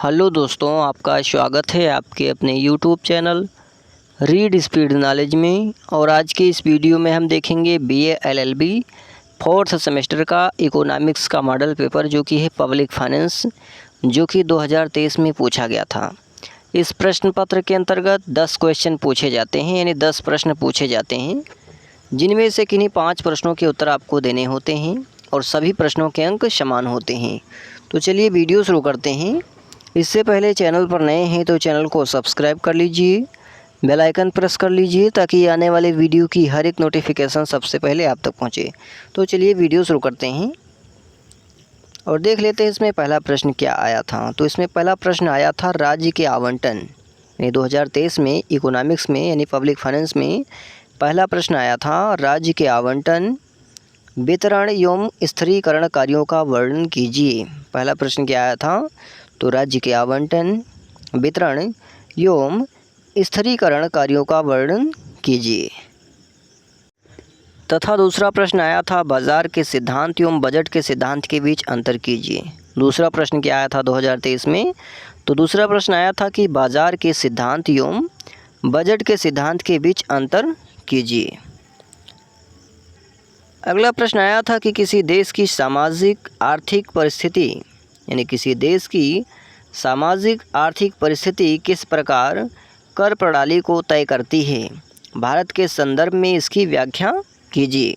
Hello दोस्तों, आपका स्वागत है आपके अपने YouTube channel read speed knowledge में। और आज के इस वीडियो में हम देखेंगे बीए एलएलबी फोर्थ सेमेस्टर का इकोनॉमिक्स का मॉडल पेपर जो कि है पब्लिक फाइनेंस, जो कि 2023 में पूछा गया था। इस प्रश्न पत्र के अंतर्गत 10 क्वेश्चन पूछे जाते हैं, यानी 10 प्रश्न पूछे जाते हैं, जिनमें से किन्हीं 5 प्रश्नों के उत्तर आपको देने होते हैं और सभी प्रश्नों के अंक समान होते हैं। तो चलिए वीडियो शुरू करते हैं। इससे पहले चैनल पर नए हैं तो चैनल को सब्सक्राइब कर लीजिए, बेल आइकन प्रेस कर लीजिए ताकि आने वाले वीडियो की हर एक नोटिफिकेशन सबसे पहले आप तक पहुंचे। तो चलिए वीडियो शुरू करते हैं और देख लेते हैं इसमें पहला प्रश्न क्या आया था। तो इसमें पहला प्रश्न आया था राज्य के आवंटन, यानी 2023 में इकोनॉमिक्स में यानी पब्लिक फाइनेंस में पहला प्रश्न आया था राज्य के आवंटन, वितरण एवं स्थिरीकरण कार्यों का वर्णन कीजिए। पहला प्रश्न क्या आया था? तो राज्य के आवंटन, वितरण एवं स्थिरीकरण कार्यों का वर्णन कीजिए। तथा दूसरा प्रश्न आया था बाजार के सिद्धांत एवं बजट के सिद्धांत के बीच अंतर कीजिए। दूसरा प्रश्न क्या आया था 2023 में? तो दूसरा प्रश्न आया था कि बाजार के सिद्धांत एवं बजट के सिद्धांत के बीच अंतर कीजिए। अगला प्रश्न आया था कि किसी देश की सामाजिक आर्थिक परिस्थिति, यानी किसी देश की सामाजिक आर्थिक परिस्थिति किस प्रकार कर प्रणाली को तय करती है, भारत के संदर्भ में इसकी व्याख्या कीजिए।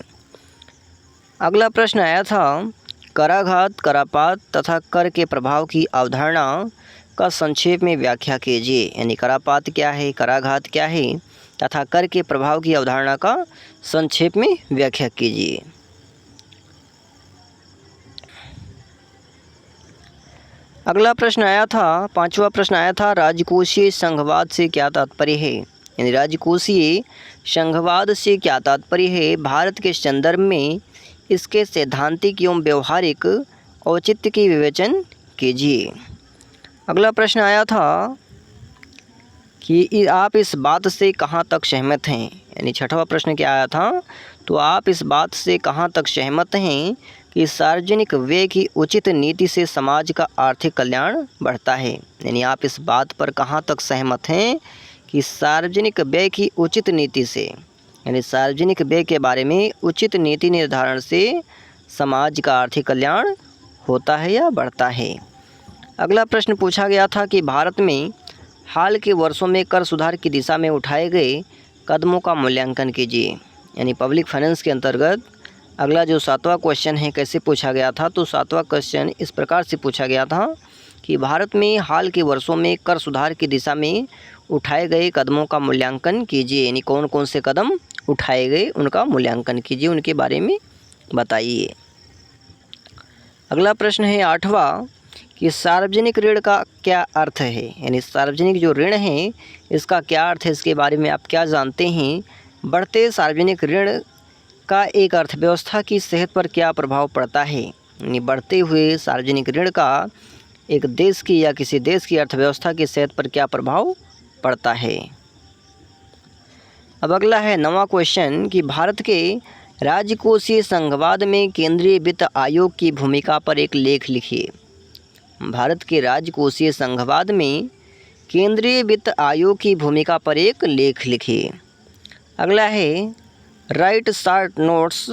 अगला प्रश्न आया था कराघात, करापात तथा कर के प्रभाव की अवधारणा का संक्षेप में व्याख्या कीजिए। यानी करापात क्या है, कराघात क्या है तथा कर के प्रभाव की अवधारणा का संक्षेप में व्याख्या कीजिए। अगला प्रश्न आया था, पांचवा प्रश्न आया था राजकोषीय संघवाद से क्या तात्पर्य है। यानी राजकोषीय संघवाद से क्या तात्पर्य है, भारत के संदर्भ में इसके सैद्धांतिक एवं व्यवहारिक औचित्य की विवेचन कीजिए। अगला प्रश्न आया था कि आप इस बात से कहाँ तक सहमत हैं। यानी छठवां प्रश्न क्या आया था? तो आप इस बात से कहाँ तक सहमत हैं कि सार्वजनिक व्यय की उचित नीति से समाज का आर्थिक कल्याण बढ़ता है। यानी आप इस बात पर कहाँ तक सहमत हैं कि सार्वजनिक व्यय की उचित नीति से, यानी सार्वजनिक व्यय के बारे में उचित नीति निर्धारण से समाज का आर्थिक कल्याण होता है या बढ़ता है। अगला प्रश्न पूछा गया था कि भारत में हाल के वर्षों में कर सुधार की दिशा में उठाए गए कदमों का मूल्यांकन कीजिए। यानी पब्लिक फाइनेंस के अंतर्गत अगला जो 7वां क्वेश्चन है कैसे पूछा गया था? तो 7वां क्वेश्चन इस प्रकार से पूछा गया था कि भारत में हाल के वर्षों में कर सुधार की दिशा में उठाए गए कदमों का मूल्यांकन कीजिए। यानी कौन कौन से कदम उठाए गए उनका मूल्यांकन कीजिए, उनके बारे में बताइए। अगला प्रश्न है 8वां कि सार्वजनिक ऋण का क्या अर्थ है। यानी सार्वजनिक जो ऋण है इसका क्या अर्थ है, इसके बारे में आप क्या जानते हैं। बढ़ते सार्वजनिक ऋण का एक अर्थव्यवस्था की सेहत पर क्या प्रभाव पड़ता है। यानी बढ़ते हुए सार्वजनिक ऋण का एक देश की या किसी देश की अर्थव्यवस्था की सेहत पर क्या प्रभाव पड़ता है। अब अगला है 9वां क्वेश्चन कि भारत के राजकोषीय संघवाद में केंद्रीय वित्त आयोग की भूमिका पर एक लेख लिखिए। भारत के राजकोषीय संघवाद में केंद्रीय वित्त आयोग की भूमिका पर एक लेख लिखिए। अगला है right short notes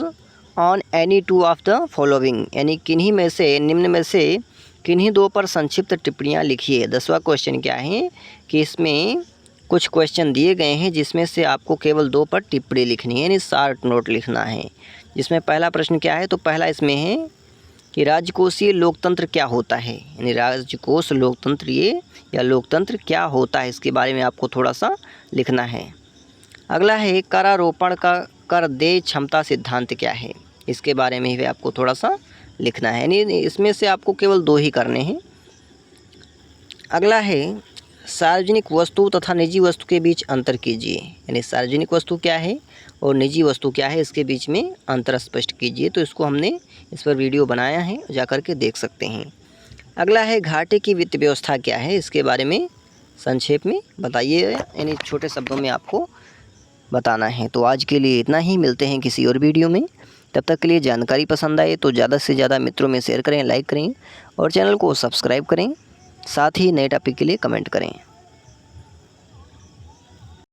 on any two of the following, यानी किन्हीं में से, निम्न में से किन्हीं 2 पर संक्षिप्त टिप्पणियाँ लिखिए। 10वां क्वेश्चन क्या है कि इसमें कुछ क्वेश्चन दिए गए हैं जिसमें से आपको केवल 2 पर टिप्पणी लिखनी है, यानी शॉर्ट नोट लिखना है। जिसमें पहला प्रश्न क्या है? तो पहला इसमें है कि राजकोषीय लोकतंत्र क्या होता है। यानी राजकोष लोकतंत्र ये या लोकतंत्र क्या होता है, इसके बारे में आपको थोड़ा सा लिखना है। अगला है करारोपण का कर देय क्षमता सिद्धांत क्या है, इसके बारे में भी आपको थोड़ा सा लिखना है। यानी इसमें से आपको केवल 2 ही करने हैं। अगला है सार्वजनिक वस्तु तथा निजी वस्तु के बीच अंतर कीजिए। यानी सार्वजनिक वस्तु क्या है और निजी वस्तु क्या है, इसके बीच में अंतर स्पष्ट कीजिए। तो इसको हमने इस पर वीडियो बनाया है, जाकर के देख सकते हैं। अगला है घाटे की वित्त व्यवस्था क्या है, इसके बारे में संक्षेप में बताइए, यानी छोटे शब्दों में आपको बताना है। तो आज के लिए इतना ही, मिलते हैं किसी और वीडियो में। तब तक के लिए जानकारी पसंद आए तो ज़्यादा से ज़्यादा मित्रों में शेयर करें, लाइक करें और चैनल को सब्सक्राइब करें। साथ ही नए टॉपिक के लिए कमेंट करें।